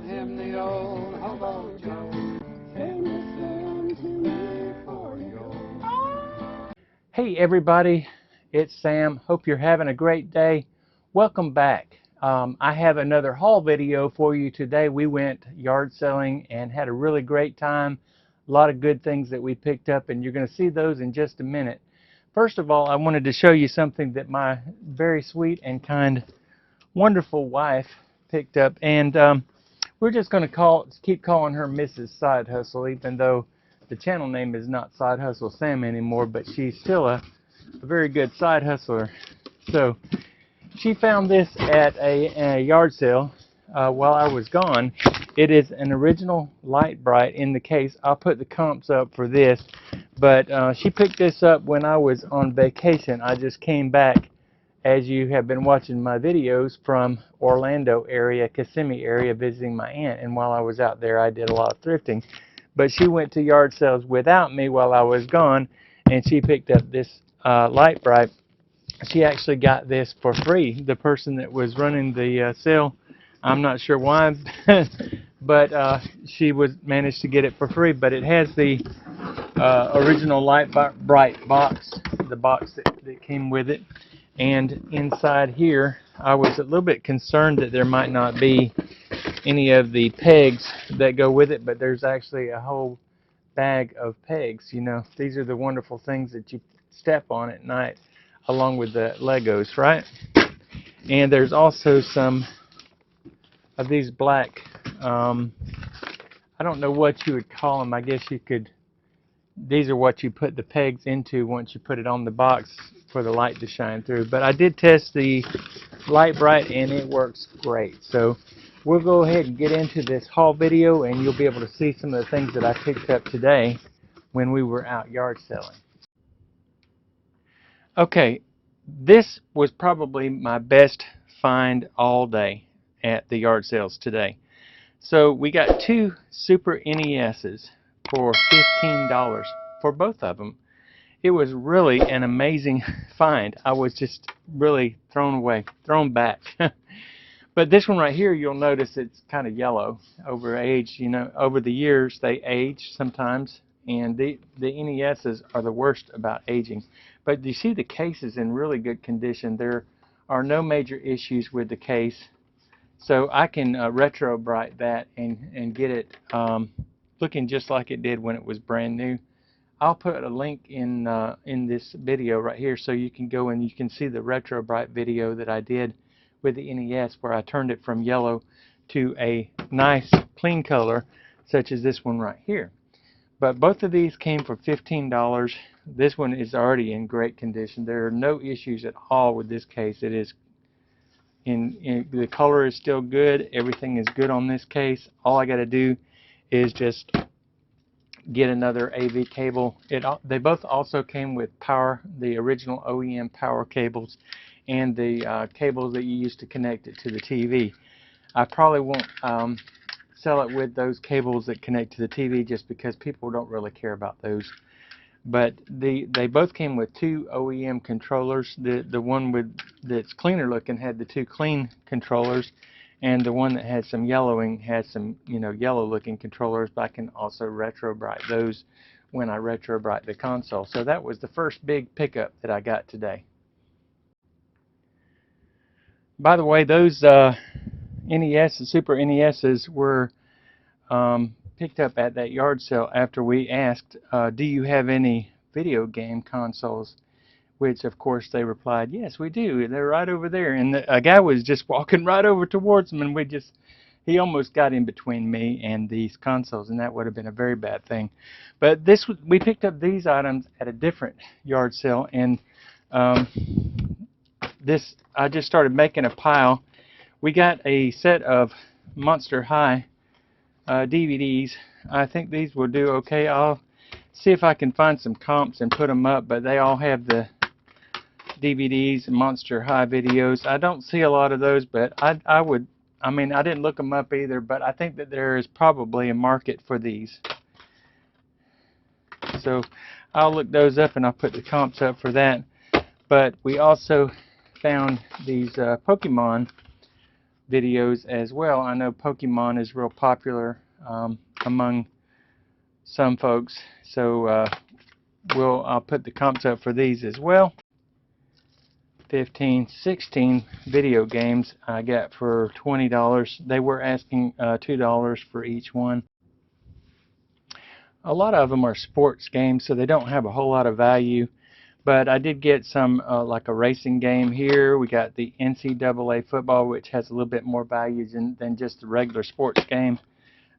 called him the old Hobo Joe. Came to send to me for yo. Hey everybody, it's Sam. Hope you're having a great day. Welcome back. I have another haul video for you today. We went yard selling and had a really great time. A lot of good things that we picked up, and you're going to see those in just a minute. First of all, I wanted to show you something that my very sweet and kind, wonderful wife picked up, and we're just going to keep calling her Mrs. Side Hustle, even though the channel name is not Side Hustle Sam anymore, but she's still a very good side hustler. So she found this at a yard sale while I was gone. It is an original Light Bright in the case. I'll put the comps up for this, but she picked this up when I was on vacation. I just came back, as you have been watching my videos, from Orlando area, Kissimmee area, visiting my aunt, and while I was out there I did a lot of thrifting. But she went to yard sales without me while I was gone, and she picked up this Light Bright. She actually got this for free. The person that was running the sale, I'm not sure why, but she managed to get it for free. But it has the original Light Bright box, the box that came with it. And inside here, I was a little bit concerned that there might not be any of the pegs that go with it, but there's actually a whole bag of pegs. You know, these are the wonderful things that you step on at night along with the Legos, right? And there's also some of these black, I don't know what you would call them. I guess you could, these are what you put the pegs into once you put it on the box for the light to shine through. But I did test the Light Bright and it works great. So we'll go ahead and get into this haul video, and you'll be able to see some of the things that I picked up today when we were out yard selling. Okay, this was probably my best find all day at the yard sales today. So we got two Super NESs for $15 for both of them. It was really an amazing find. I was just really thrown back. But this one right here, you'll notice it's kind of yellow over age. You know, over the years they age sometimes, and the NESs are the worst about aging. But you see the case is in really good condition. There are no major issues with the case, so I can retro bright that and get it looking just like it did when it was brand new. I'll put a link in this video right here, so you can go and you can see the retro bright video that I did with the NES, where I turned it from yellow to a nice clean color such as this one right here. But both of these came for $15. This one is already in great condition. There are no issues at all with this case. It is the color is still good. Everything is good on this case. All I got to do is just get another AV cable. They both also came with power, the original OEM power cables, and the cables that you use to connect it to the TV. I probably won't sell it with those cables that connect to the TV, just because people don't really care about those. But they both came with two OEM controllers. The one that's cleaner looking had the two clean controllers, and the one that had some yellowing has some, you know, yellow looking controllers. But I can also retro bright those when I retro bright the console. So that was the first big pickup that I got today. By the way, those Super NESs were picked up at that yard sale after we asked, do you have any video game consoles? Which, of course, they replied, yes, we do. They're right over there. And a guy was just walking right over towards them, and he almost got in between me and these consoles, and that would have been a very bad thing. But we picked up these items at a different yard sale, and I just started making a pile. We got a set of Monster High DVDs. I think these will do okay. I'll see if I can find some comps and put them up, but they all have the DVDs and Monster High videos. I don't see a lot of those, but I didn't look them up either, but I think that there is probably a market for these. So I'll look those up and I'll put the comps up for that. But we also found these Pokemon videos as well. I know Pokemon is real popular among some folks, so I'll put the comps up for these as well. 15, 16 video games I got for $20. They were asking $2 for each one. A lot of them are sports games, so they don't have a whole lot of value. But I did get some like a racing game here. We got the NCAA football, which has a little bit more value than just the regular sports game.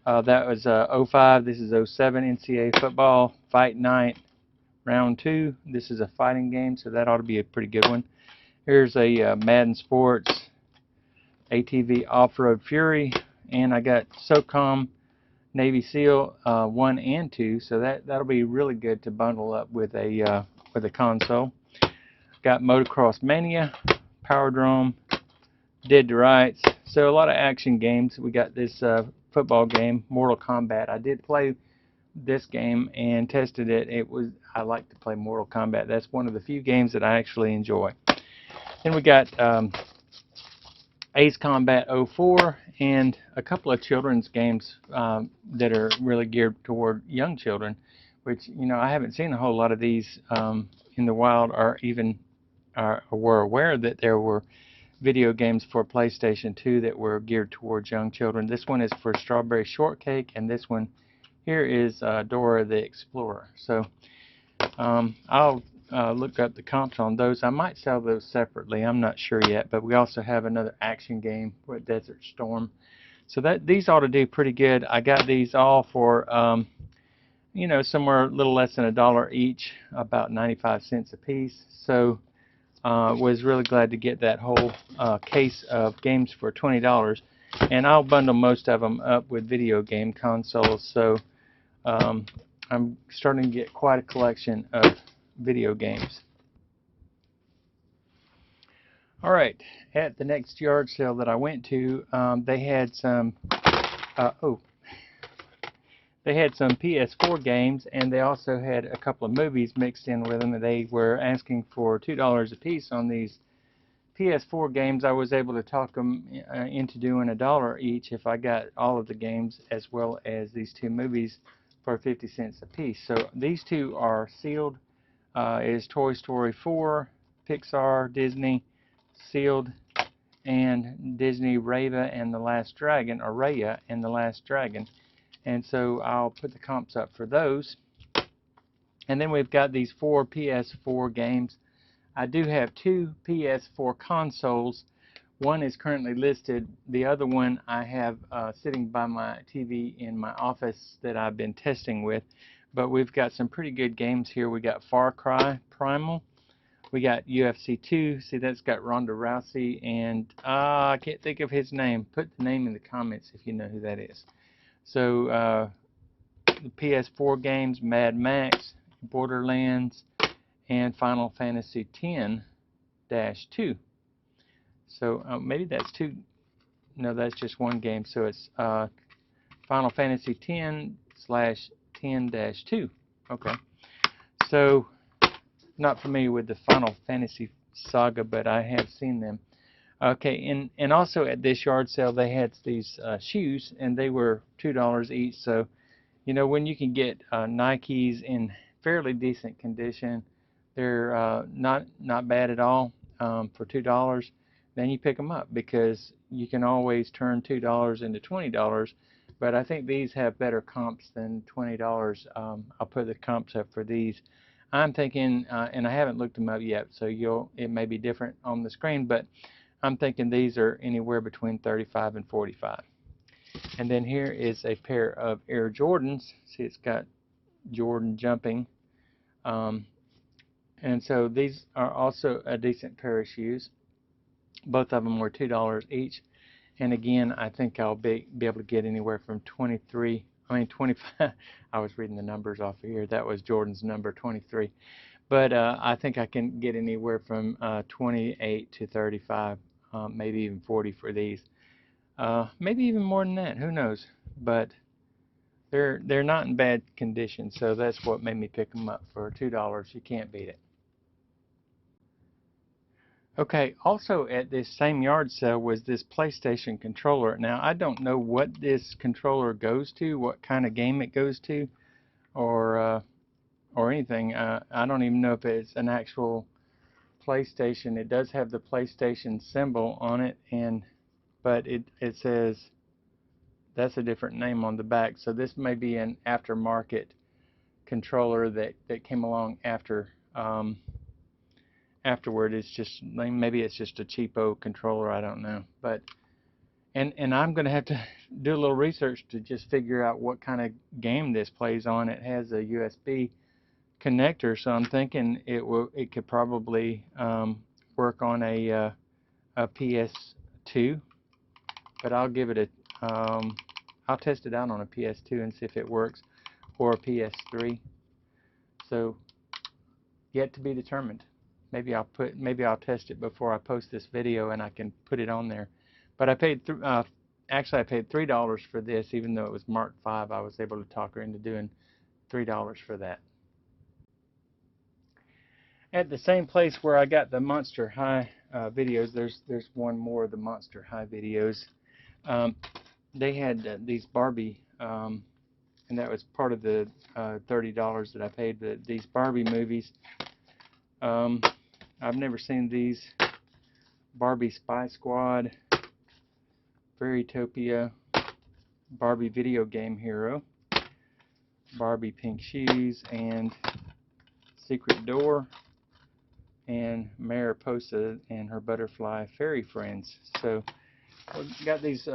That was 05. This is 07 NCAA football. Fight Night Round 2. This is a fighting game, so that ought to be a pretty good one. Here's a Madden Sports ATV Off-Road Fury. And I got SOCOM Navy SEAL 1 and 2, so that'll be really good to bundle up with a console. Got Motocross Mania, Powerdrome, Dead to Rights. So a lot of action games. We got this football game, Mortal Kombat. I did play this game and tested it. I like to play Mortal Kombat. That's one of the few games that I actually enjoy. Then we got Ace Combat 04 and a couple of children's games that are really geared toward young children, which, you know, I haven't seen a whole lot of these in the wild, or even were aware that there were video games for PlayStation 2 that were geared towards young children. This one is for Strawberry Shortcake, and this one here is Dora the Explorer. So I'll look up the comps on those. I might sell those separately. I'm not sure yet. But we also have another action game with Desert Storm. So these ought to do pretty good. I got these all for you know, somewhere a little less than $1 each, about 95 cents a piece. So was really glad to get that whole case of games for $20. And I'll bundle most of them up with video game consoles. So I'm starting to get quite a collection of video games. All right, at the next yard sale that I went to, they had some they had some PS4 games, and they also had a couple of movies mixed in with them. They were asking for $2 a piece on these PS4 games. I was able to talk them into doing $1 each if I got all of the games, as well as these two movies for 50 cents a piece. So these two are sealed. Is Toy Story 4, Pixar, Disney, sealed, and Disney Raya and the Last Dragon, or Raya and the Last Dragon. And so I'll put the comps up for those. And then we've got these 4 PS4 games. I do have 2 PS4 consoles. One is currently listed. The other one I have sitting by my TV in my office that I've been testing with. But we've got some pretty good games here. We got Far Cry Primal. We got UFC 2. See, that's got Ronda Rousey, and I can't think of his name. Put the name in the comments if you know who that is. So the PS4 games, Mad Max, Borderlands, and Final Fantasy X-2. So maybe that's 2. No, that's just one game. So it's Final Fantasy X/10-2. Okay. So not familiar with the Final Fantasy saga, but I have seen them. Okay, and also at this yard sale they had these shoes, and they were $2 each. So, you know, when you can get Nikes in fairly decent condition, they're not bad at all for $2. Then you pick them up, because you can always turn $2 into $20. But I think these have better comps than $20. I'll put the comps up for these. I'm thinking, and I haven't looked them up yet, so it may be different on the screen, but I'm thinking these are anywhere between $35 and $45. And then here is a pair of Air Jordans. See, it's got Jordan jumping. And so these are also a decent pair of shoes. Both of them were $2 each. And again, I think I'll be able to get anywhere from 25. I was reading the numbers off of here. That was Jordan's number, 23. But I think I can get anywhere from 28 to 35, maybe even 40 for these. Maybe even more than that. Who knows? But they're not in bad condition, so that's what made me pick them up for $2. You can't beat it. Okay, also at this same yard sale was this PlayStation controller. Now, I don't know what this controller goes to, what kind of game it goes to, or anything. I don't even know if it's an actual PlayStation. It does have the PlayStation symbol on it, but it says that's a different name on the back. So this may be an aftermarket controller that came along afterward. It's just maybe it's just a cheapo controller. I don't know, but and I'm gonna have to do a little research to just figure out what kind of game this plays on. It has a USB connector, so I'm thinking it could probably work on a PS2, but I'll give it I'll test it out on a PS2 and see if it works, or a PS3. So yet to be determined. Maybe I'll test it before I post this video and I can put it on there. But I paid actually I paid $3 for this, even though it was marked 5. I was able to talk her into doing $3 for that. At the same place where I got the Monster High videos, there's one more of the Monster High videos. They had these Barbie, and that was part of the $30 that I paid. These Barbie movies. I've never seen these. Barbie Spy Squad, Fairytopia, Barbie Video Game Hero, Barbie Pink Shoes, and Secret Door, and Mariposa and her Butterfly Fairy Friends. So I've got these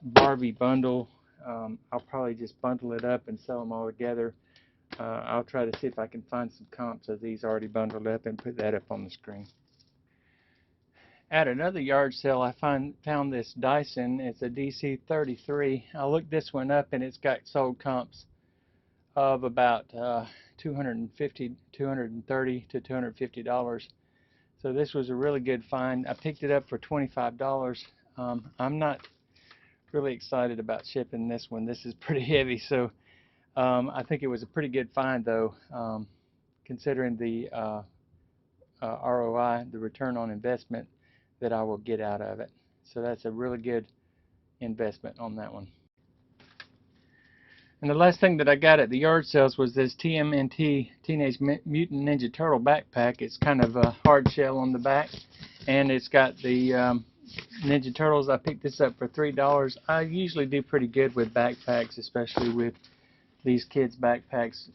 Barbie bundle. I'll probably just bundle it up and sell them all together. I'll try to see if I can find some comps of these already bundled up and put that up on the screen. At another yard sale, I found this Dyson. It's a DC33. I looked this one up, and it's got sold comps of about $230 to $250. So this was a really good find. I picked it up for $25. I'm not really excited about shipping this one. This is pretty heavy, so I think it was a pretty good find, though, considering the ROI, the return on investment that I will get out of it. So that's a really good investment on that one. And the last thing that I got at the yard sales was this TMNT Teenage Mutant Ninja Turtle backpack. It's kind of a hard shell on the back, and it's got the Ninja Turtles. I picked this up for $3. I usually do pretty good with backpacks, especially with these kids' backpacks,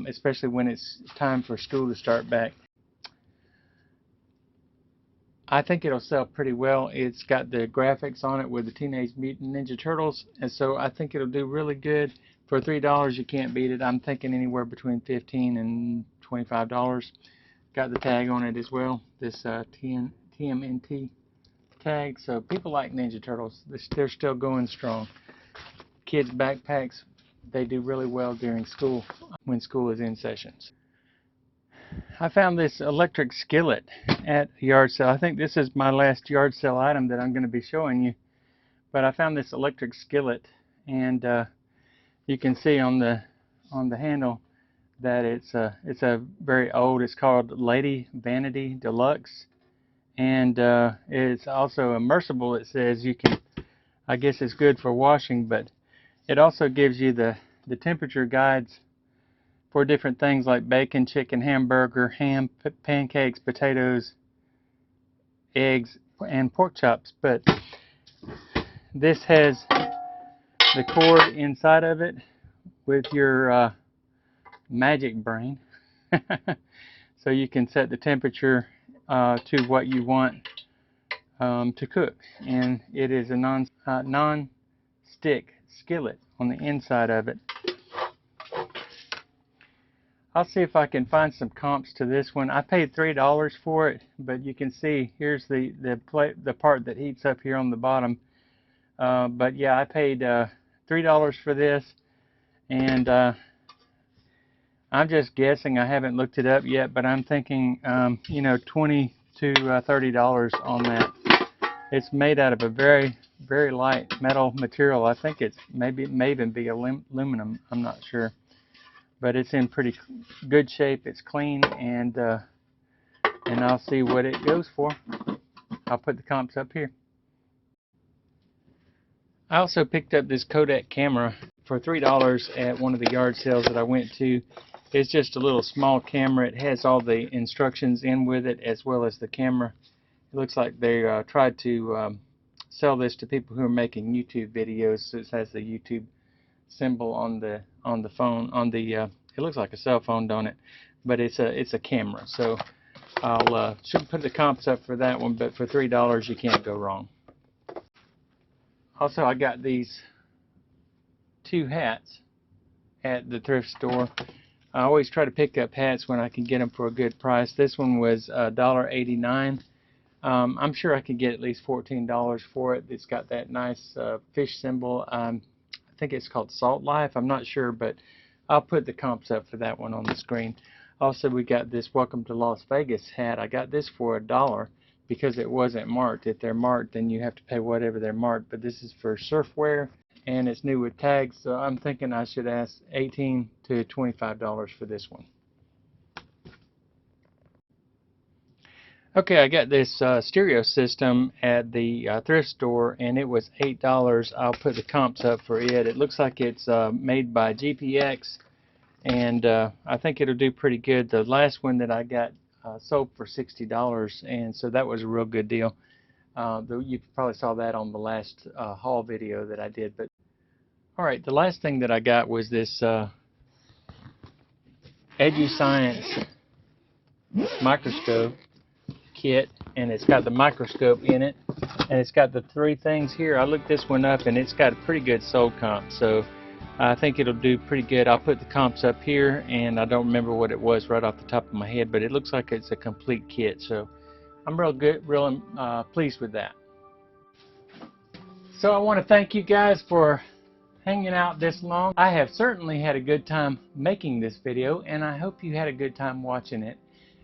especially when it's time for school to start back. I think it'll sell pretty well. It's got the graphics on it with the Teenage Mutant Ninja Turtles, and so I think it'll do really good. For $3, you can't beat it. I'm thinking anywhere between $15 and $25. Got the tag on it as well, this TMNT tag. So people like Ninja Turtles. They're still going strong. Kids' backpacks, they do really well during school, when school is in sessions. I found this electric skillet at a yard sale. I think this is my last yard sale item that I'm going to be showing you. But I found this electric skillet, and you can see on the handle that it's a very old. It's called Lady Vanity Deluxe, and it's also immersible. It says you can. I guess it's good for washing, but it also gives you the temperature guides for different things like bacon, chicken, hamburger, ham, pancakes, potatoes, eggs, and pork chops. But this has the cord inside of it with your magic brain. So you can set the temperature to what you want to cook. And it is a non-stick skillet on the inside of it. I'll see if I can find some comps to this one. I paid $3 for it, but you can see here's the part that heats up here on the bottom. But yeah, I paid $3 for this, and I'm just guessing. I haven't looked it up yet, but I'm thinking you know, $20 to $30 on that. It's made out of a very, very light metal material. I think it may even be aluminum. I'm not sure. But it's in pretty good shape. It's clean, and and I'll see what it goes for. I'll put the comps up here. I also picked up this Kodak camera for $3 at one of the yard sales that I went to. It's just a little small camera. It has all the instructions in with it as well as the camera. It looks like they tried to sell this to people who are making YouTube videos. So it has the YouTube symbol on the phone, on the it looks like a cell phone, don't it? But it's a camera. So I'll should put the comps up for that one, but for $3 you can't go wrong. Also, I got these 2 hats at the thrift store. I always try to pick up hats when I can get them for a good price. This one was $1.89. I'm sure I could get at least $14 for it. It's got that nice fish symbol. I think it's called Salt Life. I'm not sure, but I'll put the comps up for that one on the screen. Also, we got this Welcome to Las Vegas hat. I got this for $1 because it wasn't marked. If they're marked, then you have to pay whatever they're marked. But this is for surf wear, and it's new with tags, so I'm thinking I should ask $18 to $25 for this one. Okay, I got this stereo system at the thrift store, and it was $8. I'll put the comps up for it. It looks like it's made by GPX, and I think it'll do pretty good. The last one that I got sold for $60, and so that was a real good deal. You probably saw that on the last haul video that I did. But all right, the last thing that I got was this EduScience microscope kit, and it's got the microscope in it, and it's got the 3 things here. I looked this one up, and it's got a pretty good sold comp, so I think it'll do pretty good. I'll put the comps up here, and I don't remember what it was right off the top of my head, but it looks like it's a complete kit, so I'm real pleased with that. So I want to thank you guys for hanging out this long. I have certainly had a good time making this video, and I hope you had a good time watching it.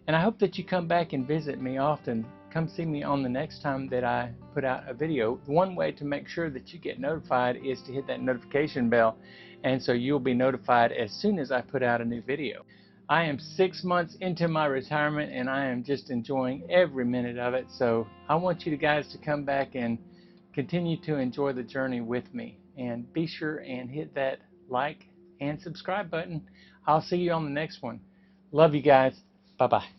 And I hope that you come back and visit me often. Come see me on the next time that I put out a video. One way to make sure that you get notified is to hit that notification bell, and so you'll be notified as soon as I put out a new video. I am 6 months into my retirement, and I am just enjoying every minute of it. So I want you guys to come back and continue to enjoy the journey with me. And be sure and hit that like and subscribe button. I'll see you on the next one. Love you guys. Bye-bye.